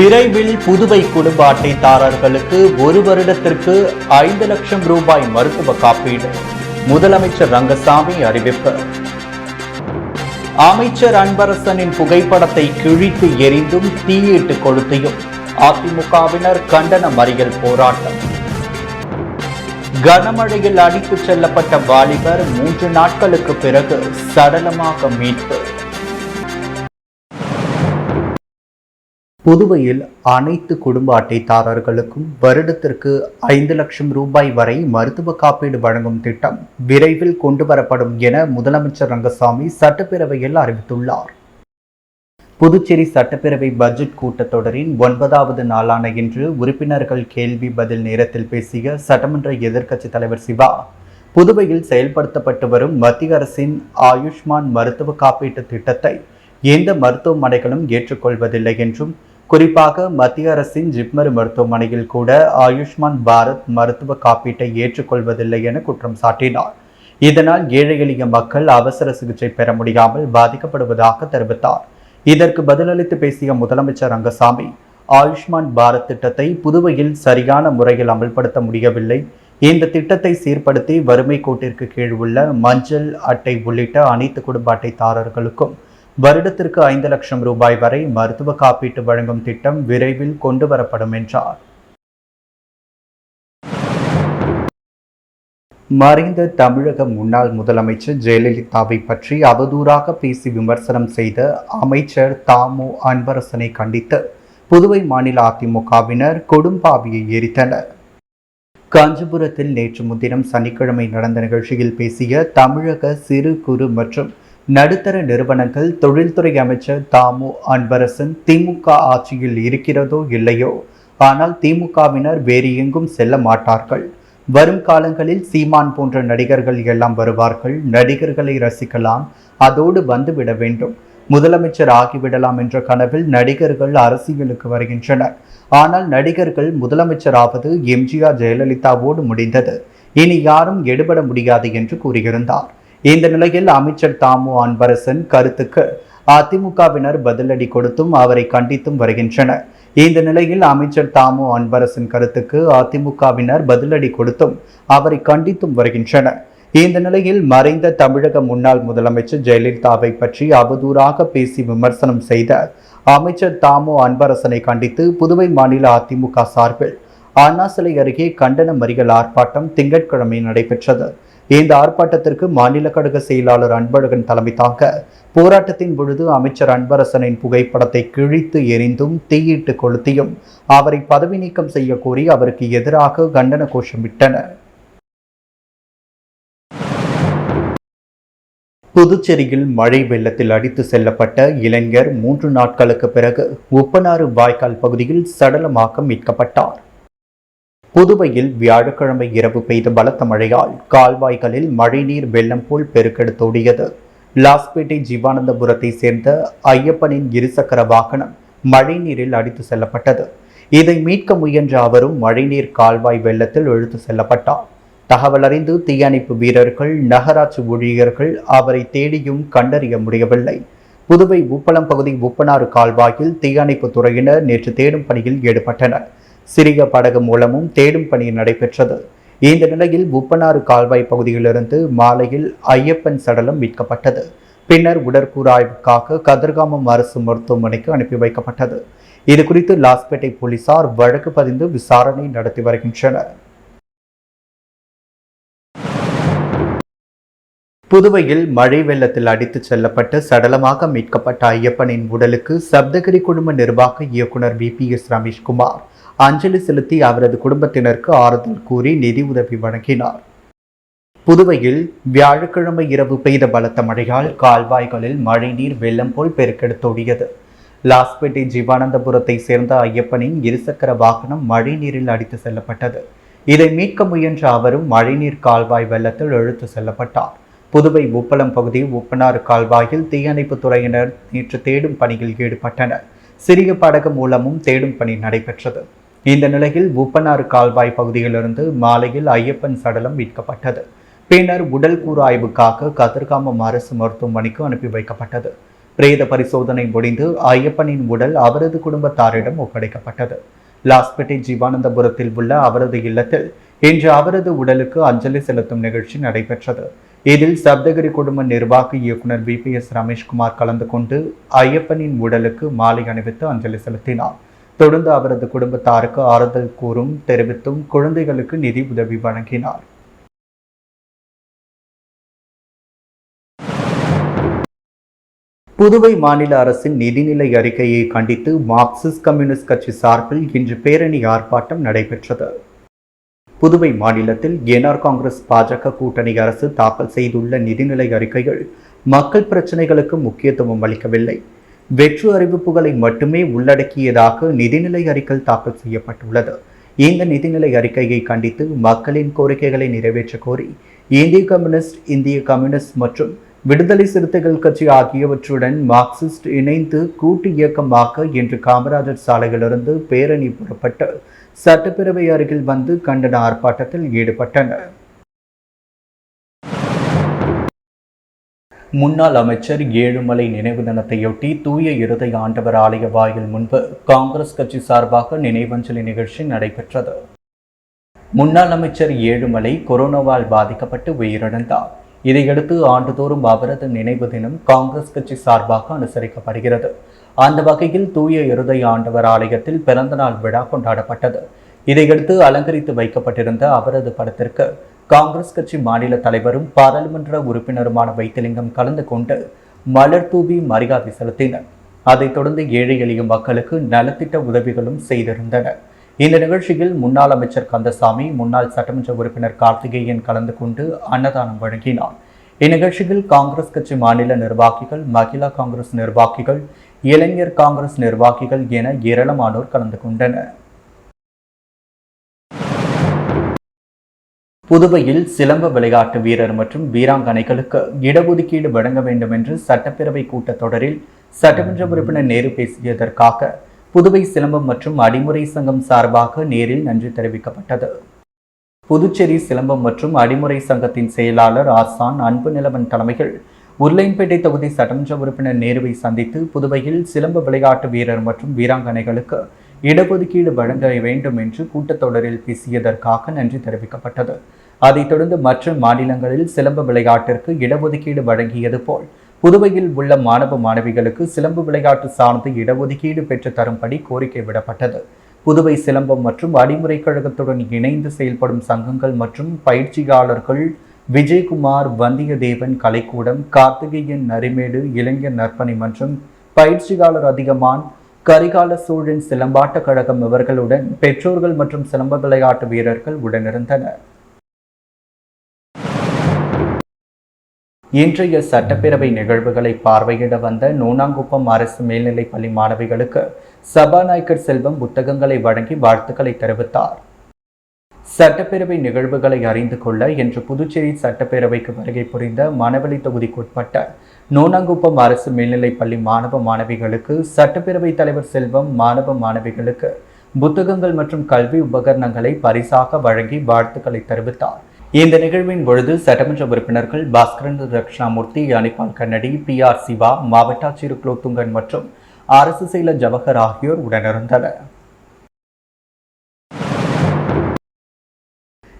விரைவில் புதுவை குடும்ப அட்டைதாரர்களுக்கு ஒரு வருடத்திற்கு 5 லட்சம் ரூபாய் மருத்துவ காப்பீடு. முதலமைச்சர் ரங்கசாமி அறிவிப்பு. அமைச்சர் அன்பரசனின் புகைப்படத்தை கிழித்து எறிந்தும் தீயிட்டு கொளுத்தியும் அதிமுகவினர் கண்டன மறியல் போராட்டம். கனமழையில் அடித்துச் செல்லப்பட்ட வாலிபர் 3 நாட்களுக்கு பிறகு சடலமாக மீட்பு. புதுவையில் அனைத்து குடும்ப அட்டைதாரர்களுக்கும் வருடத்திற்கு 5 லட்சம் ரூபாய் வரை மருத்துவ காப்பீடு வழங்கும் திட்டம் விரைவில் கொண்டுவரப்படும் என முதலமைச்சர் ரங்கசாமி சட்டப்பேரவையில் அறிவித்துள்ளார். புதுச்சேரி சட்டப்பேரவை பட்ஜெட் கூட்டத்தொடரின் 9வது நாளான இன்று உறுப்பினர்கள் கேள்வி பதில் நேரத்தில் பேசிய சட்டமன்ற எதிர்க்கட்சித் தலைவர் சிவா, புதுவையில் செயல்படுத்தப்பட்டு வரும் மத்திய அரசின் ஆயுஷ்மான் மருத்துவ காப்பீட்டு திட்டத்தை எந்த மருத்துவமனைகளும் ஏற்றுக்கொள்வதில்லை என்றும், குறிப்பாக மத்திய அரசின் ஜிப்மர் மருத்துவமனையில் கூட ஆயுஷ்மான் பாரத் மருத்துவ காப்பீட்டை ஏற்றுக்கொள்வதில்லை என குற்றம் சாட்டினார். இதனால் ஏழை எளிய மக்கள் அவசர சிகிச்சை பெற முடியாமல் பாதிக்கப்படுவதாக தெரிவித்தார். இதற்கு பதிலளித்து பேசிய முதலமைச்சர் ரங்கசாமி, ஆயுஷ்மான் பாரத் திட்டத்தை புதுவையில் சரியான முறையில் அமல்படுத்த முடியவில்லை. இந்த திட்டத்தை சீர்படுத்தி வறுமை கோட்டிற்கு கீழ் உள்ள மஞ்சள் அட்டை உள்ளிட்ட அனைத்து குடும்ப அட்டைதாரர்களுக்கும் வருடத்திற்கு 5 லட்சம் ரூபாய் வரை மருத்துவ காப்பீட்டு வழங்கும் திட்டம் விரைவில் கொண்டு வரப்படும் என்றார். மறைந்த தமிழக முன்னாள் முதலமைச்சர் ஜெயலலிதாவை பற்றி அவதூறாக பேசி விமர்சனம் செய்த அமைச்சர் தாமு அன்பரசனை கண்டித்து புதுவை மாநில அதிமுகவினர் கொடும்பாவியை எரித்தனர். காஞ்சிபுரத்தில் நேற்று முன்தினம் சனிக்கிழமை நடந்த நிகழ்ச்சியில் பேசிய தமிழக சிறு குறு மற்றும் நடுத்தர நிறுவனங்கள் தொழில்துறை அமைச்சர் தாமு அன்பரசன் திமுக ஆட்சியில் இருக்கிறதோ இல்லையோ, ஆனால் திமுகவினர் வேறு எங்கும் செல்ல மாட்டார்கள். வரும் காலங்களில் சீமான் போன்ற நடிகர்கள் எல்லாம் வருவார்கள். நடிகர்களை ரசிக்கலாம், அதோடு வந்துவிட வேண்டும். முதலமைச்சர் ஆகிவிடலாம் என்ற கனவில் நடிகர்கள் அரசியலுக்கு வருகின்றனர். ஆனால் நடிகர்கள் முதலமைச்சர் ஆவது எம்ஜிஆர் ஜெயலலிதாவோடு முடிந்தது. இனி யாரும் எடுபட முடியாது என்று கூறியிருந்தார். இந்த நிலையில் அமைச்சர் தாமு அன்பரசன் கருத்துக்கு அதிமுகவினர் பதிலடி கொடுத்தும் அவரை கண்டித்தும் வருகின்றனர். இந்த நிலையில் அமைச்சர் தாமு அன்பரசன் கருத்துக்கு அதிமுகவினர் பதிலடி கொடுத்தும் அவரை கண்டித்தும் வருகின்றனர். இந்த நிலையில் மறைந்த தமிழக முன்னாள் முதலமைச்சர் ஜெயலலிதாவை பற்றி அவதூறாக பேசி விமர்சனம் செய்த அமைச்சர் தாமு அன்பரசனை கண்டித்து புதுவை மாநில அதிமுக சார்பில் அண்ணா சிலை அருகே கண்டன மறியல் ஆர்ப்பாட்டம் திங்கட்கிழமை நடைபெற்றது. இந்த ஆர்ப்பாட்டத்திற்கு மாநில கழக செயலாளர் அன்பழகன் தலைமை தாங்க போராட்டத்தின் பொழுது அமைச்சர் அன்பரசனின் புகைப்படத்தை கிழித்து எறிந்தும் தீயிட்டு கொளுத்தியும் அவரை பதவி நீக்கம் செய்ய கோரி அவருக்கு எதிராக கண்டன கோஷமிட்டனர். புதுச்சேரியில் மழை வெள்ளத்தில் அடித்து செல்லப்பட்ட இளைஞர் 3 நாட்களுக்கு பிறகு உப்பனாறு வாய்க்கால் பகுதியில் சடலமாக மீட்கப்பட்டார். புதுவையில் வியாழக்கிழமை இரவு பெய்த பலத்த மழையால் கால்வாய்களில் மழைநீர் வெள்ளம் போல் பெருக்கெடுத்தோடியது. லாஸ்பேட்டை ஜீவானந்தபுரத்தை சேர்ந்த ஐயப்பனின் இருசக்கர வாகனம் மழைநீரில் அடித்து செல்லப்பட்டது. இதை மீட்க முயன்ற அவரும் மழைநீர் கால்வாய் வெள்ளத்தில் இழுத்து செல்லப்பட்டார். தகவல் அறிந்து தீயணைப்பு வீரர்கள், நகராட்சி ஊழியர்கள் அவரை தேடியும் கண்டறிய முடியவில்லை. புதுவை உப்பளம் பகுதி உப்பனாறு கால்வாயில் தீயணைப்பு துறையினர் நேற்று தேடும் பணியில் ஈடுபட்டனர். சிறிய படகு மூலமும் தேடும் பணி நடைபெற்றது. இந்த நிலையில் உப்பனாறு கால்வாய் பகுதியிலிருந்து மாலையில் ஐயப்பன் சடலம் மீட்கப்பட்டது. பின்னர் உடற்கூறாய்வுக்காக கதிர்காமம் அரசு மருத்துவமனைக்கு அனுப்பி வைக்கப்பட்டது. இது குறித்து லாஸ்பேட்டை போலீசார் வழக்கு பதிந்து விசாரணை நடத்தி வருகின்றனர். புதுவையில் மழை வெள்ளத்தில் அடித்துச் செல்லப்பட்டு சடலமாக மீட்கப்பட்ட ஐயப்பனின் உடலுக்கு சப்தகிரி குழும நிர்வாக இயக்குனர் VPS ரமேஷ்குமார் அஞ்சலி செலுத்தி அவரது குடும்பத்தினருக்கு ஆறுதல் கூறி நிதி உதவி வழங்கினார். புதுவையில் வியாழக்கிழமை இரவு பெய்த பலத்த மழையால் கால்வாய்களில் மழைநீர் வெள்ளம் போல் பெருக்கெடுத்தோடியது. லாஸ்பேட்டை ஜீவானந்தபுரத்தை சேர்ந்த ஐயப்பனின் இருசக்கர வாகனம் மழைநீரில் அடித்து செல்லப்பட்டது. இதை மீட்க முயன்ற அவரும் மழைநீர் கால்வாய் வெள்ளத்தில் இழுத்து செல்லப்பட்டார். புதுவை உப்பளம் பகுதி உப்பனாறு கால்வாயில் தீயணைப்பு துறையினர் நேற்று தேடும் பணியில் ஈடுபட்டனர். சிறிய படகு மூலமும் தேடும் பணி நடைபெற்றது. இந்த நிலையில் உப்பனாறு கால்வாய் பகுதியிலிருந்து மாலையில் ஐயப்பன் சடலம் மீட்கப்பட்டது. பின்னர் உடல் கூறாய்வுக்காக கதிர்காமம் அரசு மருத்துவமனைக்கு அனுப்பி வைக்கப்பட்டது. பிரேத பரிசோதனை முடிந்து ஐயப்பனின் உடல் அவரது குடும்பத்தாரிடம் ஒப்படைக்கப்பட்டது. லாஸ்பேட்டை ஜீவானந்தபுரத்தில் உள்ள அவரது இல்லத்தில் இன்று அவரது உடலுக்கு அஞ்சலி செலுத்தும் நிகழ்ச்சி நடைபெற்றது. இதில் சப்தகிரி குடும்ப நிர்வாக இயக்குனர் VPS ரமேஷ்குமார் கலந்து கொண்டு ஐயப்பனின் உடலுக்கு மாலை அணிவித்து அஞ்சலி செலுத்தினார். தொடர்ந்து அவரது குடும்பத்தாருக்கு ஆறுதல் கூறும் தெரிவித்தும் குழந்தைகளுக்கு நிதி உதவி வழங்கினார். புதுவை மாநில அரசின் நிதிநிலை அறிக்கையை கண்டித்து மார்க்சிஸ்ட் கம்யூனிஸ்ட் கட்சி சார்பில் இன்று பேரணி ஆர்ப்பாட்டம் நடைபெற்றது. புதுவை மாநிலத்தில் என்ஆர் காங்கிரஸ் பாஜக கூட்டணி அரசு தாக்கல் செய்துள்ள நிதிநிலை அறிக்கைகள் மக்கள் பிரச்சனைகளுக்கு முக்கியத்துவம் அளிக்கவில்லை. வெற்று அறிவிப்புகளை மட்டுமே உள்ளடக்கியதாக நிதிநிலை அறிக்கை தாக்கல் செய்யப்பட்டுள்ளது. இந்த நிதிநிலை அறிக்கையை கண்டித்து மக்களின் கோரிக்கைகளை நிறைவேற்ற கோரி இந்திய கம்யூனிஸ்ட் மற்றும் விடுதலை சிறுத்தைகள் கட்சி ஆகியவற்றுடன் மார்க்சிஸ்ட் இணைந்து கூட்டு இயக்கமாக இன்று காமராஜர் சாலையிலிருந்து பேரணி புறப்பட்டு சட்டப்பேரவை அருகில் வந்து கண்டன ஆர்ப்பாட்டத்தில் ஈடுபட்டனர். முன்னாள் அமைச்சர் ஏழுமலை நினைவு தினத்தையொட்டி தூய இருதய ஆண்டவர் ஆலய வாயில் முன்பு காங்கிரஸ் கட்சி சார்பாக நினைவஞ்சலி நிகழ்ச்சி நடைபெற்றது. முன்னாள் அமைச்சர் ஏழுமலை கொரோனாவால் பாதிக்கப்பட்டு உயிரிழந்தார். இதையடுத்து ஆண்டுதோறும் அவரது நினைவு தினம் காங்கிரஸ் கட்சி சார்பாக அனுசரிக்கப்படுகிறது. அந்த வகையில் தூய இருதய ஆண்டவர் ஆலயத்தில் பிறந்தநாள் விழா கொண்டாடப்பட்டது. இதையடுத்து அலங்கரித்து வைக்கப்பட்டிருந்த அவரது படத்திற்கு காங்கிரஸ் கட்சி மாநில தலைவரும் பாராளுமன்ற உறுப்பினருமான வைத்திலிங்கம் கலந்து கொண்டு மலர் தூவி மரியாதை செலுத்தினர். அதைத் தொடர்ந்து ஏழை எளிய மக்களுக்கு நலத்திட்ட உதவிகளும் செய்திருந்தனர். இந்த நிகழ்ச்சியில் முன்னாள் அமைச்சர் கந்தசாமி, முன்னாள் சட்டமன்ற உறுப்பினர் கார்த்திகேயன் கலந்து கொண்டு அன்னதானம் வழங்கினார். இந்நிகழ்ச்சியில் காங்கிரஸ் கட்சி மாநில நிர்வாகிகள், மகிழா காங்கிரஸ் நிர்வாகிகள், இளைஞர் காங்கிரஸ் நிர்வாகிகள் என ஏராளமானோர் கலந்து கொண்டனர். புதுவையில் சிலம்ப விளையாட்டு வீரர் மற்றும் வீராங்கனைகளுக்கு இடஒதுக்கீடு வழங்க வேண்டும் என்று சட்டப்பேரவை கூட்டத்தொடரில் சட்டமன்ற உறுப்பினர் நேரு பேசியதற்காக புதுவை சிலம்பம் மற்றும் அடிமுறை சங்கம் சார்பாக நேரில் நன்றி தெரிவிக்கப்பட்டது. புதுச்சேரி சிலம்பம் மற்றும் அடிமுறை சங்கத்தின் செயலாளர் ஆசான் அன்பு நிலவன் தலைமையில் உருளையன்பேட்டை தொகுதி சட்டமன்ற உறுப்பினர் நேருவை சந்தித்து புதுவையில் சிலம்ப விளையாட்டு வீரர் மற்றும் வீராங்கனைகளுக்கு இடஒதுக்கீடு வழங்க வேண்டும் என்று கூட்டத்தொடரில் பேசியதற்காக நன்றி தெரிவிக்கப்பட்டது. அதைத் தொடர்ந்து மற்ற மாநிலங்களில் சிலம்ப விளையாட்டிற்கு இடஒதுக்கீடு வழங்கியது போல் புதுவையில் உள்ள மாணவ மாணவிகளுக்கு சிலம்பு விளையாட்டு சார்ந்து இடஒதுக்கீடு பெற்று தரும்படி கோரிக்கை விடப்பட்டது. புதுவை சிலம்பம் மற்றும் அடிமுறை கழகத்துடன் இணைந்து செயல்படும் சங்கங்கள் மற்றும் பயிற்சியாளர்கள் விஜயகுமார், வந்தியத்தேவன் கலைக்கூடம், கார்த்திகேயன் நரிமேடு இளைஞர் நற்பணி மற்றும் பயிற்சியாளர் அதிகமான், கரிகால சோழன் சிலம்பாட்ட கழகம் இவர்களுடன் பெற்றோர்கள் மற்றும் சிலம்ப விளையாட்டு வீரர்கள் உடனிருந்தனர். இன்றைய சட்டப்பேரவை நிகழ்வுகளை பார்வையிட வந்த நோனாங்குப்பம் அரசு மேல்நிலைப் பள்ளி மாணவிகளுக்கு சபாநாயகர் செல்வம் புத்தகங்களை வழங்கி வாழ்த்துக்களை தெரிவித்தார். சட்டப்பேரவை நிகழ்வுகளை அறிந்து கொள்ள இன்று புதுச்சேரி சட்டப்பேரவைக்கு வருகை புரிந்த மணவெளி தொகுதிக்குட்பட்ட நோனாங்குப்பம் அரசு மேல்நிலைப் பள்ளி மாணவ மாணவிகளுக்கு சட்டப்பேரவை தலைவர் செல்வம் மாணவ மாணவிகளுக்கு புத்தகங்கள் மற்றும் கல்வி உபகரணங்களை பரிசாக வழங்கி வாழ்த்துக்களை தெரிவித்தார். இந்த நிகழ்வின் பொழுது சட்டமன்ற உறுப்பினர்கள் பாஸ்கரன் தட்சிணாமூர்த்தி, அனிபால் கன்னடி, PR சிவா, மாவட்ட ஆட்சியர் குலோத்துங்கன் மற்றும் அரசு செயலர் ஜவஹர் ஆகியோர் உடனிருந்தனர்.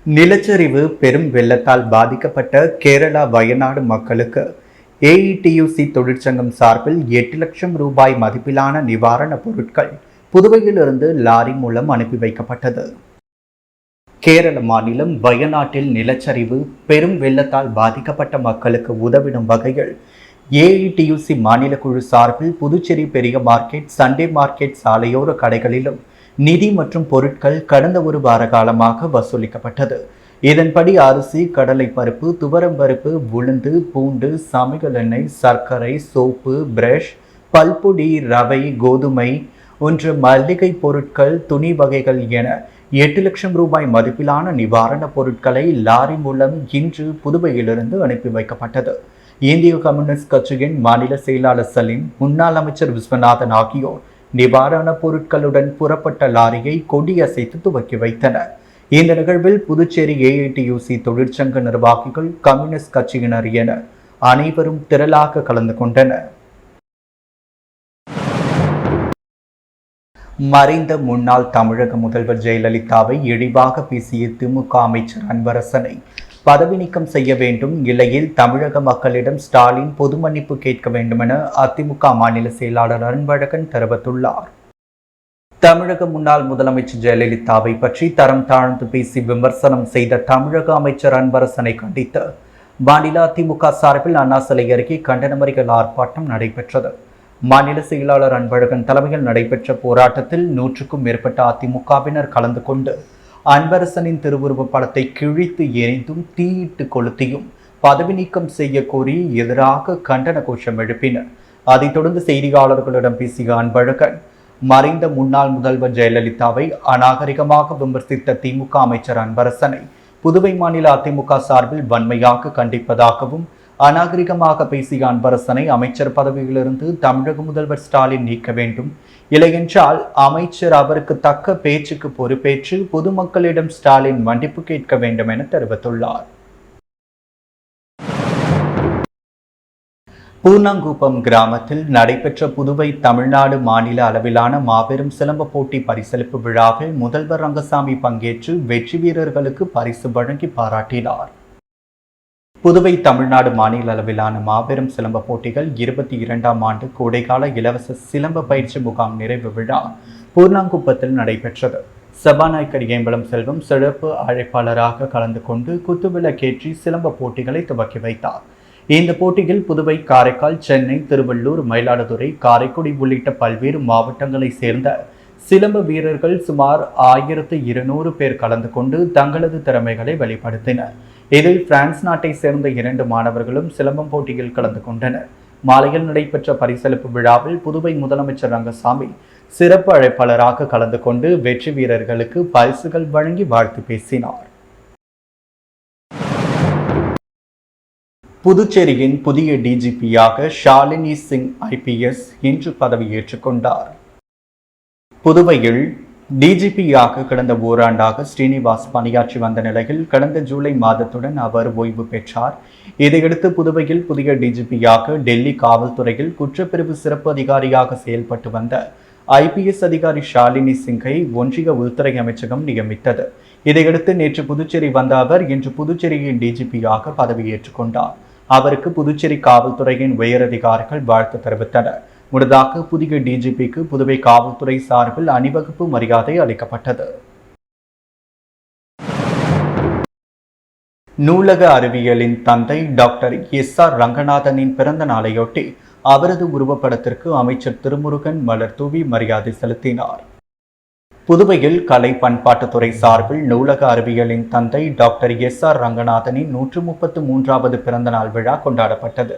நிலச்சரிவு பெரும் வெள்ளத்தால் பாதிக்கப்பட்ட கேரளா வயநாடு மக்களுக்கு AETUC தொழிற்சங்கம் சார்பில் 8 லட்சம் ரூபாய் மதிப்பிலான நிவாரணப் பொருட்கள் புதுவையிலிருந்து லாரி மூலம் அனுப்பி வைக்கப்பட்டது. கேரள மாநிலம் வயநாட்டில் நிலச்சரிவு பெரும் வெள்ளத்தால் பாதிக்கப்பட்ட மக்களுக்கு உதவிடும் வகையில் AETUC மாநில குழு சார்பில் புதுச்சேரி பெரிய மார்க்கெட், சண்டே மார்க்கெட் சாலையோர கடைகளிலும் நிதி மற்றும் பொருட்கள் கடந்த ஒரு வார காலமாக வசூலிக்கப்பட்டது. இதன்படி அரிசி, கடலை பருப்பு, துவரம் பருப்பு, உளுந்து, பூண்டு, சமையல் எண்ணெய், சர்க்கரை, சோப்பு, பிரஷ், பல்பொடி, ரவை, கோதுமை போன்ற மளிகை பொருட்கள், துணி வகைகள் என 8 லட்சம் ரூபாய் மதிப்பிலான நிவாரணப் பொருட்களை லாரி மூலம் இன்று புதுவையிலிருந்து அனுப்பி வைக்கப்பட்டது. இந்திய கம்யூனிஸ்ட் கட்சியின் மாநில செயலாளர் சலீம், முன்னாள் அமைச்சர் விஸ்வநாதன் ஆகியோர் நிவாரணப் பொருட்களுடன் புறப்பட்ட லாரியை கொடியசைத்து துவக்கி வைத்தனர். இந்த நிகழ்வில் புதுச்சேரி AETUC தொழிற்சங்க நிர்வாகிகள், கம்யூனிஸ்ட் கட்சியினர் என அனைவரும் திரளாக கலந்து கொண்டனர். மறைந்த முன்னாள் தமிழக முதல்வர் ஜெயலலிதாவை இழிவாக பேசிய திமுக அமைச்சர் அன்பரசனை பதவி நீக்கம் செய்ய வேண்டும், இல்லையில் தமிழக மக்களிடம் ஸ்டாலின் பொது மன்னிப்பு கேட்க வேண்டும் என அதிமுக மாநில செயலாளர் அன்பழகன் தெரிவித்துள்ளார். தமிழக முன்னாள் முதலமைச்சர் ஜெயலலிதாவை பற்றி தரம் தாழ்ந்து பேசி விமர்சனம் செய்த தமிழக அமைச்சர் அன்பரசனை கண்டித்து மாநில அதிமுக சார்பில் அண்ணா சிலை அருகே கண்டன மறியல் ஆர்ப்பாட்டம் நடைபெற்றது. மாநில செயலாளர் அன்பழகன் தலைமையில் நடைபெற்ற போராட்டத்தில் 100க்கும் மேற்பட்ட அதிமுகவினர் கலந்து கொண்டு அன்பரசனின் திருவுருவப் படத்தை கிழித்து எரிந்தும் தீயிட்டு கொளுத்தியும் பதவி நீக்கம் செய்ய கோரி எதிராக கண்டன கோஷம் எழுப்பினர். அதைத் தொடர்ந்து செய்தியாளர்களிடம் பேசிய அன்பழகன், மறைந்த முன்னாள் முதல்வர் ஜெயலலிதாவை அநாகரிகமாக விமர்சித்த திமுக அமைச்சர் அன்பரசனை புதுவை மாநில அதிமுக சார்பில் வன்மையாக கண்டிப்பதாகவும், அநாகரிகமாக பேசிய அன்பரசனை அமைச்சர் பதவியிலிருந்து தமிழக முதல்வர் ஸ்டாலின் நீக்க வேண்டும், இல்லையென்றால் அமைச்சர் அவருக்கு தக்க பேச்சுக்கு பொறுப்பேற்று பொதுமக்களிடம் ஸ்டாலின் மன்னிப்பு கேட்க வேண்டும் என தெரிவித்துள்ளார். பூர்ணாங்குப்பம் கிராமத்தில் நடைபெற்ற புதுவை தமிழ்நாடு மாநில அளவிலான மாபெரும் சிலம்ப போட்டி பரிசளிப்பு விழாவில் முதல்வர் ரங்கசாமி பங்கேற்று வெற்றி வீரர்களுக்கு பரிசு வழங்கி பாராட்டினார். புதுவை தமிழ்நாடு மாநில அளவிலான மாபெரும் சிலம்ப போட்டிகள் 22ஆம் ஆண்டு கோடைகால இலவச சிலம்ப பயிற்சி முகாம் நிறைவு விழா பூர்ணாங்குப்பத்தில் நடைபெற்றது. சபாநாயகர் ஏம்பலம் செல்வம் சிறப்பு அழைப்பாளராக கலந்து கொண்டு குத்துவிளக்கேற்றி சிலம்ப போட்டிகளை துவக்கி வைத்தார். இந்த போட்டியில் புதுவை, காரைக்கால், சென்னை, திருவள்ளூர், மயிலாடுதுறை, காரைக்குடி உள்ளிட்ட பல்வேறு மாவட்டங்களைச் சேர்ந்த சிலம்ப வீரர்கள் சுமார் 1200 பேர் கலந்து கொண்டு தங்களது திறமைகளை வெளிப்படுத்தினர். இதில் பிரான்ஸ் நாட்டை சேர்ந்த 2 மாணவர்களும் சிலம்பம் போட்டியில் கலந்து கொண்டனர். மாலையில் நடைபெற்ற பரிசளிப்பு விழாவில் புதுவை முதலமைச்சர் ரங்கசாமி சிறப்பு அழைப்பாளராக கலந்து கொண்டு வெற்றி வீரர்களுக்கு பரிசுகள் வழங்கி வாழ்த்து பேசினார். புதுச்சேரியின் புதிய டிஜிபியாக ஷாலினி சிங் ஐபிஎஸ் இன்று பதவியேற்றுக் கொண்டார். புதுவையில் டிஜிபியாக கடந்த ஓராண்டாக ஸ்ரீனிவாஸ் பணியாற்றி வந்த நிலையில் கடந்த ஜூலை மாதத்துடன் அவர் ஓய்வு பெற்றார். இதையடுத்து புதுவையில் புதிய டிஜிபியாக டெல்லி காவல்துறையில் குற்றப்பிரிவு சிறப்பு அதிகாரியாக செயல்பட்டு வந்த ஐபிஎஸ் அதிகாரி ஷாலினி சிங்கை ஒன்றிய உள்துறை அமைச்சகம் நியமித்தது. இதையடுத்து நேற்று புதுச்சேரி வந்த அவர் இன்று புதுச்சேரியின் டிஜிபியாக பதவியேற்றுக் கொண்டார். அவருக்கு புதுச்சேரி காவல்துறையின் உயரதிகாரிகள் வாழ்த்து தெரிவித்தனர். முன்னதாக புதிய டிஜிபிக்கு புதுவை காவல்துறை சார்பில் அணிவகுப்பு மரியாதை அளிக்கப்பட்டது. நூலக அறிவியலின் தந்தை டாக்டர் எஸ்.ஆர். ரங்கநாதனின் பிறந்த நாளையொட்டி அவரது உருவப்படத்திற்கு அமைச்சர் திருமுருகன் மலர் தூவி மரியாதை செலுத்தினார். புதுவையில் கலை பண்பாட்டுத்துறை சார்பில் நூலக அறிவியலின் தந்தை டாக்டர் எஸ்.ஆர். ரங்கநாதனின் 133வது பிறந்த நாள் விழா கொண்டாடப்பட்டது.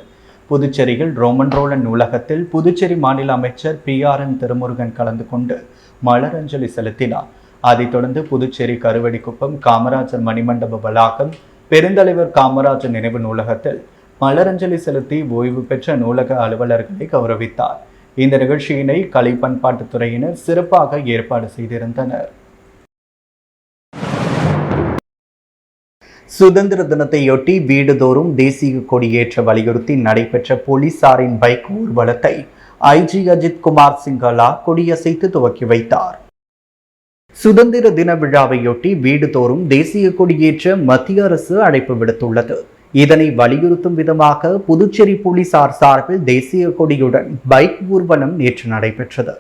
புதுச்சேரியில் ரோமன் ரோலன் நூலகத்தில் புதுச்சேரி மாநில அமைச்சர் பி.ஆர்.என். திருமுருகன் கலந்து கொண்டு மலரஞ்சலி செலுத்தினார். அதைத் தொடர்ந்து புதுச்சேரி கருவடிக்குப்பம் காமராஜர் மணிமண்டப வளாகம் பெருந்தலைவர் காமராஜர் நினைவு நூலகத்தில் மலரஞ்சலி செலுத்தி ஓய்வு பெற்ற நூலக அலுவலர்களை கௌரவித்தார். இந்த நிகழ்ச்சியினை கலை பண்பாட்டுத்துறையினர் சிறப்பாக ஏற்பாடு செய்திருந்தனர். சுதந்திர தினத்தையொட்டி வீடுதோறும் தேசிய கொடியேற்ற வலியுறுத்தி நடைபெற்ற போலீசாரின் பைக் ஊர்வலத்தை ஐஜி அஜித் குமார் சிங்காலா கொடியசைத்து துவக்கி வைத்தார். சுதந்திர தின விழாவையொட்டி வீடுதோறும் தேசிய கொடியேற்ற மத்திய அரசு அழைப்பு விடுத்துள்ளது. இதனை வலியுறுத்தும் விதமாக புதுச்சேரி போலீசார் சார்பில் தேசிய கொடியுடன் பைக் ஊர்வலம் நேற்று நடைபெற்றது.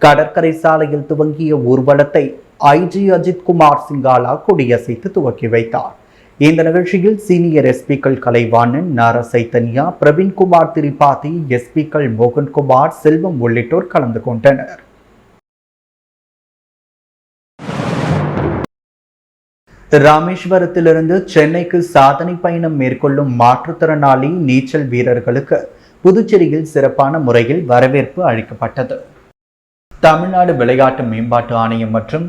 கடற்கரை சாலையில் துவங்கிய ஊர்வலத்தை ஐஜி அஜித் குமார் சிங்காலா கொடியசைத்து துவக்கி வைத்தார். இந்த நிகழ்ச்சியில் சீனியர் எஸ்பிக்கள் கலைவாணன், நாரா சைத்தன்யா, பிரவீன்குமார் திரிபாதி, எஸ்பிக்கள் மோகன்குமார், செல்வம் உள்ளிட்டோர் கலந்து கொண்டனர். ராமேஸ்வரத்திலிருந்து சென்னைக்கு சாதனை பயணம் மேற்கொள்ளும் மாற்றுத்திறனாளி நீச்சல் வீரர்களுக்கு புதுச்சேரியில் சிறப்பான முறையில் வரவேற்பு அளிக்கப்பட்டது. தமிழ்நாடு விளையாட்டு மேம்பாட்டு ஆணையம் மற்றும்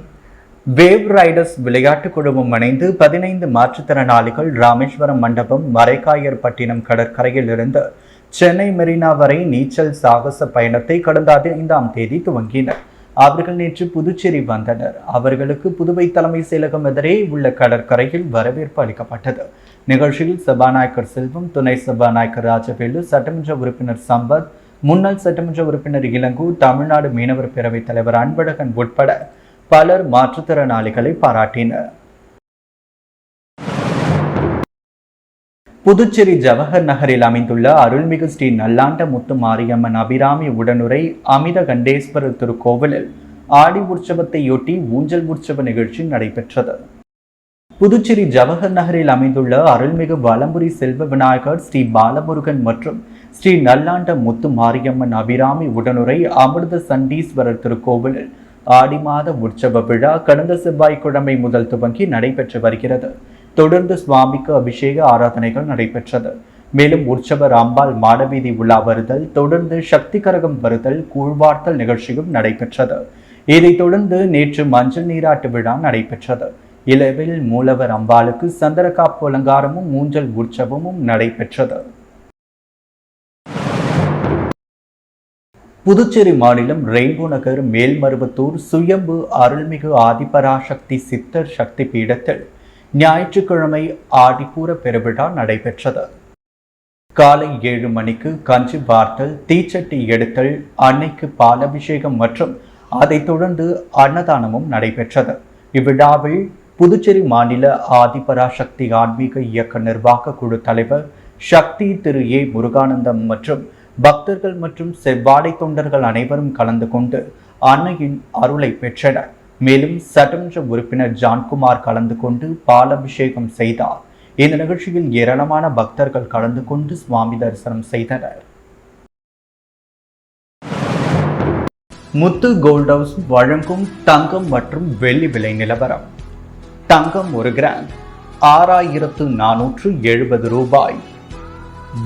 வேவ் ரைடர்ஸ் விளையாட்டு குழுவும் இணைந்து 15 மாற்றுத்திறனாளிகள் ராமேஸ்வரம் மண்டபம் மரைக்காயர்பட்டினம் கடற்கரையில் இருந்து சென்னை மெரினா வரை நீச்சல் சாகச பயணத்தை கடந்த 5ஆம் தேதி துவங்கினர். அவர்கள் நேற்று புதுச்சேரி வந்தனர். அவர்களுக்கு புதுவை தலைமை செயலகம் எதிரே உள்ள கடற்கரையில் வரவேற்பு அளிக்கப்பட்டது. நிகழ்ச்சியில் சபாநாயகர் செல்வம், துணை சபாநாயகர் ராஜவேலு, சட்டமன்ற உறுப்பினர் சம்பத், முன்னாள் சட்டமன்ற உறுப்பினர் இளங்கோ, தமிழ்நாடு மீனவர் பேரவைத் தலைவர் அன்பழகன் உட்பட பலர் மாற்றுத்திறனாளிகளை பாராட்டினர். புதுச்சேரி ஜவஹர் நகரில் அமைந்துள்ள அருள்மிகு ஸ்ரீ நல்லாண்ட முத்து மாரியம்மன் அபிராமி உடனுரை அமித கண்டேஸ்வரர் திருக்கோவிலில் ஆடி உற்சவத்தையொட்டி ஊஞ்சல் உற்சவ நிகழ்ச்சி நடைபெற்றது. புதுச்சேரி ஜவஹர் நகரில் அமைந்துள்ள அருள்மிகு வலம்புரி செல்வ விநாயகர், ஸ்ரீ பாலமுருகன் மற்றும் ஸ்ரீ நல்லாண்ட முத்து மாரியம்மன் அபிராமி உடனுரை அமிர்த சண்டீஸ்வரர் திருக்கோவிலில் ஆடி மாத உற்சவ விழா கடந்த செவ்வாய்க்கிழமை முதல் துவங்கி நடைபெற்று வருகிறது. தொடர்ந்து சுவாமிக்கு அபிஷேக ஆராதனைகள் நடைபெற்றது. மேலும் உற்சவர் அம்பாள் மாடவீதி உலா வருதல், தொடர்ந்து சக்தி கரகம் வருதல், கூழ்வார்த்தல் நிகழ்ச்சியும் நடைபெற்றது. இதைத் தொடர்ந்து நேற்று மஞ்சள் நீராட்டு விழா நடைபெற்றது. இளவில் மூலவர் அம்பாளுக்கு சந்தனக்காப்பு அலங்காரமும் ஊஞ்சல் உற்சவமும் நடைபெற்றது. புதுச்சேரி மாநிலம் ரெயின்போ நகர் மேல்மருவத்தூர் சுயம்பு அருள்மிகு ஆதிபராசக்தி சித்தர் சக்தி பீடத்தில் ஞாயிற்றுக்கிழமை ஆடிப்பூர பெருவிழா நடைபெற்றது. காலை 7 மணிக்கு கஞ்சி வார்த்தல், தீச்சட்டி எடுத்தல், அன்னைக்கு பாலபிஷேகம் மற்றும் அதைத் தொடர்ந்து அன்னதானமும் நடைபெற்றது. இவ்விழாவில் புதுச்சேரி மாநில ஆதிபராசக்தி ஆன்மீக இயக்க நிர்வாக குழு தலைவர் சக்தி திரு ஏ முருகானந்தம் மற்றும் பக்தர்கள் மற்றும் செவ்வாடை தொண்டர்கள் அனைவரும் கலந்து கொண்டு அன்னையின் அருளை பெற்றனர். மேலும் சட்டமன்ற உறுப்பினர் ஜான்குமார் கலந்து கொண்டு பாலபிஷேகம் செய்தார். இந்த நிகழ்ச்சியில் ஏராளமான பக்தர்கள் கலந்து கொண்டு சுவாமி தரிசனம் செய்தனர். முத்து கோல்ட் ஹவுஸ் வழங்கும் தங்கம் மற்றும் வெள்ளி விலை நிலவரம். தங்கம் 1 கிராம் 6470 ரூபாய்.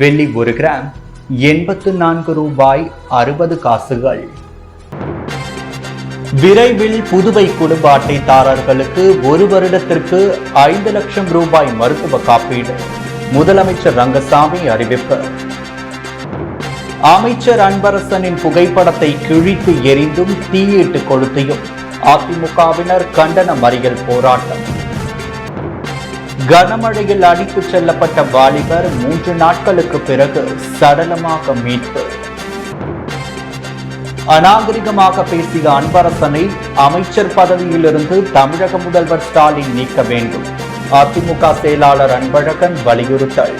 வெள்ளி 1 கிராம் 84 ரூபாய் 60 காசுகள். விரைவில் புதுவை குடும்ப அட்டைதாரர்களுக்கு 1 வருடத்திற்கு 5 லட்சம் ரூபாய் மருத்துவ காப்பீடு. முதலமைச்சர் ரங்கசாமி அறிவிப்பு. அமைச்சர் அன்பரசனின் புகைப்படத்தை கிழித்து எரிந்தும் தீயிட்டு கொளுத்தியும் அதிமுகவினர் கண்டன மறியல் போராட்டம். கனமழையில் அடித்துச் செல்லப்பட்ட வாலிபர் 3 நாட்களுக்கு பிறகு சடலமாக மீட்பு. அநாகரிகமாக பேசிய அன்பரசனை அமைச்சர் பதவியிலிருந்து தமிழக முதல்வர் ஸ்டாலின் நீக்க வேண்டும். அதிமுக செயலாளர் அன்பழகன் வலியுறுத்தல்.